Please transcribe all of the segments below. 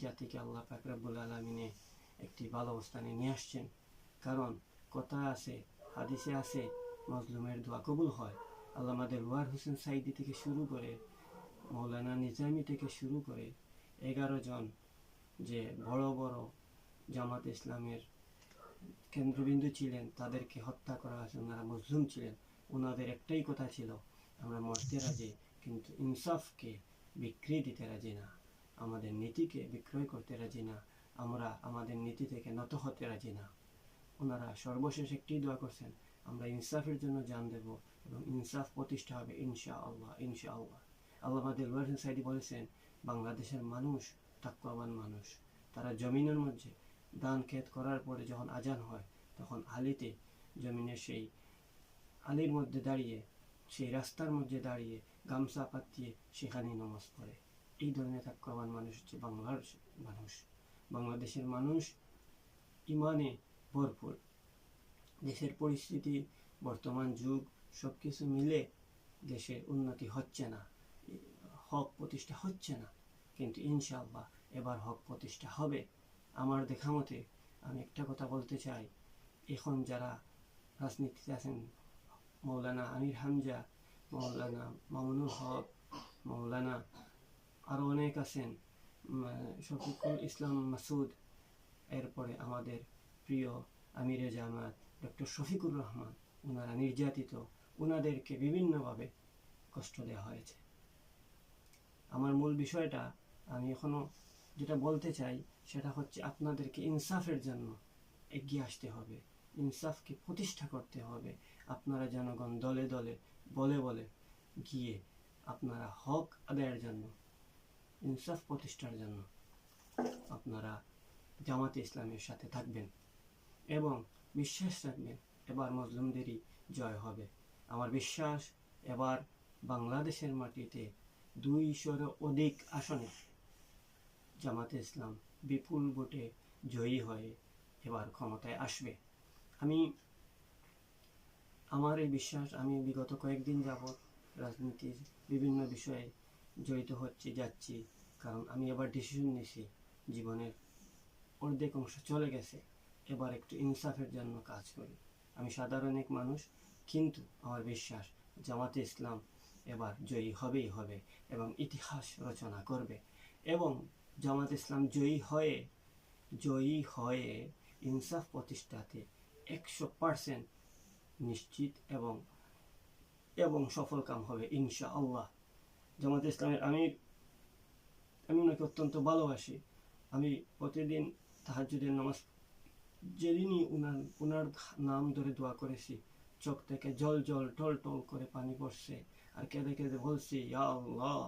জাতিকে আল্লাহ পাক রব্বুল আলামিনে একটি ভালো অবস্থানে নিয়ে আসছেন। কারণ কথা আছে, হাদিসে আছে, মজলুমের দোয়া কবুল হয়। আল্লামা দেলওয়ার হোসেন সাইদি থেকে শুরু করে মৌলানা নিজামী থেকে শুরু করে 11 জন যে বড় বড় জামাত ইসলামের কেন্দ্রবিন্দু ছিলেন, তাদেরকে হত্যা করা হয়েছে। ওনারা মজলুম ছিলেন। ওনাদের একটাই কথা ছিল, আমরা মরতে রাজি, কিন্তু ইনসাফকে বিক্রি দিতে রাজি না, আমাদের নীতিকে বিক্রয় করতে রাজি না, আমরা আমাদের নীতি থেকে নত হতে রাজি না। ওনারা সর্বশেষ একটি দোয়া করছেন, আমরা ইনসাফের জন্য জান দেব এবং ইনসাফ প্রতিষ্ঠা হবে ইনশাআল্লাহ, ইনশাআল্লাহ। আল্লামা দেলওয়ার হোসেন সাইদি বলেছেন, বাংলাদেশের মানুষ তাকওয়াবান মানুষ। তারা জমিনের মধ্যে দান খেত করার পরে যখন আজান হয়, তখন আলিতে জমিনের সেই আলির মধ্যে দাঁড়িয়ে, সেই রাস্তার মধ্যে দাঁড়িয়ে গামছা পাতিয়ে সেখানেই নামাজ পড়ে। এই ধরনের তাকওয়াবান মানুষ হচ্ছে বাংলার মানুষ। বাংলাদেশের মানুষ ইমানে ভরপুর। দেশের পরিস্থিতি, বর্তমান যুগ সব কিছু মিলে দেশের উন্নতি হচ্ছে না, হক প্রতিষ্ঠা হচ্ছে না, কিন্তু ইনশাআল্লাহ এবার হক প্রতিষ্ঠা হবে। আমার দেখা মতে আমি একটা কথা বলতে চাই, এখন যারা রাজনীতিতে আছেন, মৌলানা আমির হামজা, মৌলানা মামুনুল হক, মৌলানা আরও অনেক আছেন, শফিকুল ইসলাম মাসুদ, এরপরে আমাদের প্রিয় আমিরে জামাত ডক্টর শফিকুর রহমান, ওনারা নির্যাতিত, ওনাদেরকে বিভিন্নভাবে কষ্ট দেওয়া হয়েছে। আমার মূল বিষয়টা আমি এখনো যেটা বলতে চাই সেটা হচ্ছে, আপনাদেরকে ইনসাফের জন্য এগিয়ে আসতে হবে, ইনসাফকে প্রতিষ্ঠা করতে হবে। আপনারা জনগণ দলে দলে বলে বলে গিয়ে আপনারা হক আদায়ের জন্য, ইনসাফ প্রতিষ্ঠার জন্য আপনারা জামাতে ইসলামের সাথে থাকবেন এবং বিশ্বাস রাখবেন এবার মজলুমদেরই জয় হবে। আমার বিশ্বাস এবার বাংলাদেশের মাটিতে 200-এরও অধিক আসনে জামাতে ইসলাম বিপুল ভোটে জয়ী হয়ে এবার ক্ষমতায় আসবে। আমার এই বিশ্বাস, আমি বিগত কয়েকদিন যাবৎ রাজনীতির বিভিন্ন বিষয়ে জড়িত যাচ্ছি, কারণ আমি এবার ডিসিশন নিয়েছি, জীবনের অর্ধেক অংশ চলে গেছে, এবার একটু ইনসাফের জন্য কাজ করি। আমি সাধারণ এক মানুষ, কিন্তু আমার বিশ্বাস জামাতে ইসলাম এবার জয়ী হবেই হবে এবং ইতিহাস রচনা করবে। এবং জামাত ইসলাম জয়ী হয়ে ইনসাফ প্রতিষ্ঠাতে 100% নিশ্চিত এবং সফল কাম হবে ইনশাআল্লাহ। জামাত ইসলামের আমি ওনাকে অত্যন্ত ভালোবাসি। আমি প্রতিদিন তাহাজ্জুদের নামাজ, যেদিনই ওনার নাম ধরে দোয়া করেছি, চোখ থেকে জল টল টল করে পানি পড়ছে, আর কেঁদে কেঁদে বলছি, ইয়া আল্লাহ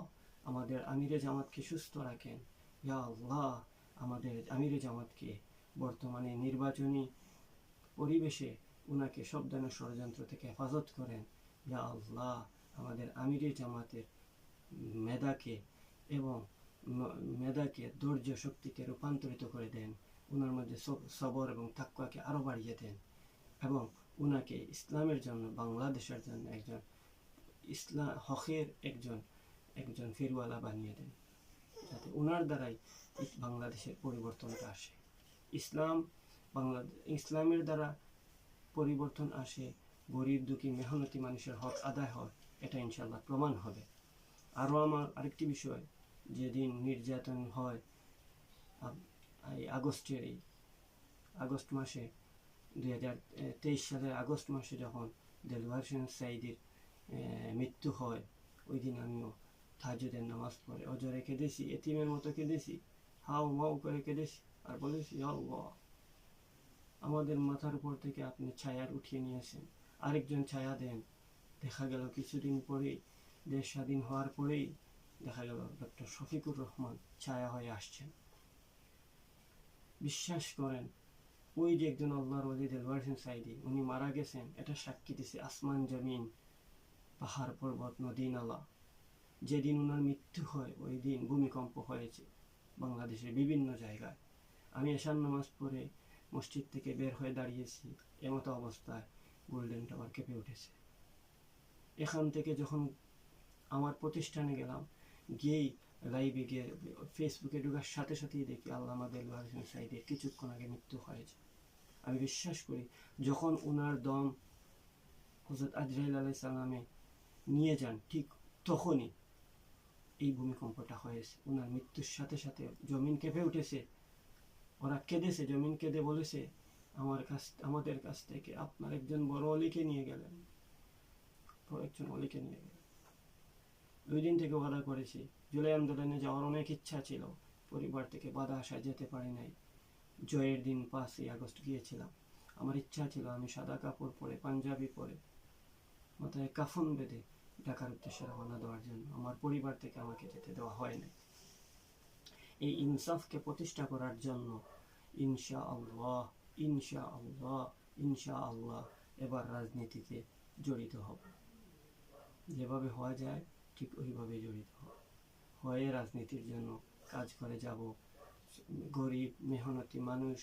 আমাদের আমিরে জামাতকে সুস্থ রাখেন, ইয়া আল্লাহ আমাদের আমিরে জামাতকে বর্তমানে নির্বাচনী পরিবেশে ওনাকে সব ধরনের ষড়যন্ত্র থেকে হেফাজত করেন, ইয়া আল্লাহ আমাদের আমিরে জামাতের মেধাকে ধৈর্য শক্তিতে রূপান্তরিত করে দেন, ওনার মধ্যে সবর এবং তাকওয়াকে আরও বাড়িয়ে দেন এবং ওনাকে ইসলামের জন্য, বাংলাদেশের জন্য হকের একজন ফিরওয়ালা বানিয়ে দেন, যাতে ওনার দ্বারাই বাংলাদেশের পরিবর্তনটা আসে। ইসলামের দ্বারা পরিবর্তন আসে, গরিব দুঃখী মেহনতি মানুষের হক আদায় হয়, এটা ইনশাল্লাহ প্রমাণ হবে। আরও আমার আরেকটি বিষয়, যেদিন নির্যাতন হয় আগস্ট মাসে 2023 সালের আগস্ট মাসে যখন দেলওয়ার হোসেন সাইদির মৃত্যু হয়, ওই দিন আমিও তাহাজ্জুদের নামাজ পড়ে অজরে কেঁদেছি, এতিমের মতো কেঁদেছি, হাউ মাউ করে কেঁদেছি, আর বলেছি, আল্লাহ আমাদের মাথার উপর থেকে আপনি ছায়ার উঠিয়ে নিয়েছেন, আরেকজন ছায়া দেন। দেখা গেল কিছুদিন পরেই, দেশ স্বাধীন হওয়ার পরেই দেখা গেল ডক্টর শফিকুর রহমান ছায়া হয়ে আসছেন। বিশ্বাস করেন, ওই যে একজন আল্লাহর ওলি দেলওয়ার হোসেন সাইদি, উনি মারা গেছেন, এটা সাক্ষী দিছে আসমান জমিন, পাহাড় পর্বত নদী নালা। যেদিন ওনার মৃত্যু হয় ওই দিন ভূমিকম্প হয়েছে বাংলাদেশের বিভিন্ন জায়গায়। আমি এশার নামাজ পড়ে মসজিদ থেকে বের হয়ে দাঁড়িয়েছি, এমতো অবস্থায় গোল্ডেন টাওয়ার কেঁপে উঠেছে। এখান থেকে যখন আমার প্রতিষ্ঠানে গেলাম, গিয়েই লাইভে গিয়ে ফেসবুকে ঢোকার সাথে সাথেই দেখি আল্লামা দেলোয়ার হোসেন সাঈদীর কিছুক্ষণ আগে মৃত্যু হয়েছে। আমি বিশ্বাস করি যখন ওনার দম হযরত আজরাইল আলাইহিস সালামে নিয়ে যান ঠিক তখনই এই ভূমিকম্পটা হয়েছে। ওনার মৃত্যুর সাথে সাথে জমিন কেঁপে উঠেছে, ওরা কেঁদেছে, জমিন কেঁদে বলেছে আমাদের কাছ থেকে আপনার একজন বড় অলিকে নিয়ে গেলেন, বড় একজন অলিকে নিয়ে গেলেন। 2 দিন থেকে ওয়াদা করেছি, জুলাই আন্দোলনে যাওয়ার অনেক ইচ্ছা ছিল, পরিবার থেকে বাধা আসায় যেতে পারি নাই। জয়ের দিন 5ই আগস্ট গিয়েছিলাম। আমার ইচ্ছা ছিল আমি সাদা কাপড় পরে, পাঞ্জাবি পরে, মাথায় কাফন বেঁধে ঢাকার উদ্দেশ্যে রওনা দেওয়ার জন্য। আমার পরিবার থেকে আমাকে যেতে দেওয়া হয় নাই। এই ইনসাফকে প্রতিষ্ঠা করার জন্য ইনশাআল্লাহ ইনশাআল্লাহ ইনশাআল্লাহ এবার রাজনীতিতে জড়িত হব। যেভাবে হওয়া যায় ঠিক ওইভাবে জড়িত হব, হয়ে রাজনীতির জন্য কাজ করে যাব। গরিব মেহনতি মানুষ